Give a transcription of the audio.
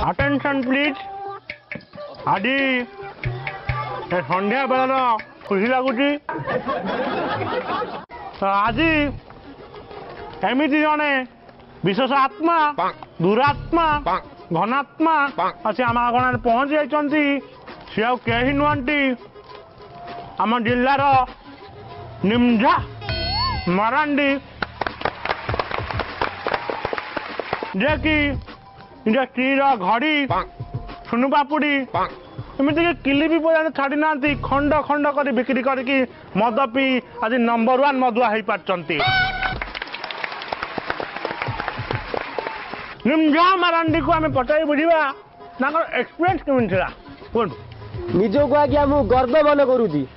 attention please आज संध्या bell खुशी लगुच आज एमती जड़े विशेष आत्मा दुरात्मा घनात्मा अच्छे आम आगण पहुँच जाती सी आई नुहति आम जिलार निमझा मरांडी जे कि इंडस्ट्री घड़ी सुनु पापुड़ी एमती किली भी पर्यटन छाड़ी ना खंड खंड कर बिक्री करके मद पी आज नंबर 1 मदुआ हो पार्टी निमझा मारांडी को आम पचारि बुझा एक्सपीरियंस केमी निज को आज्ञा मु गर्व मन करुँची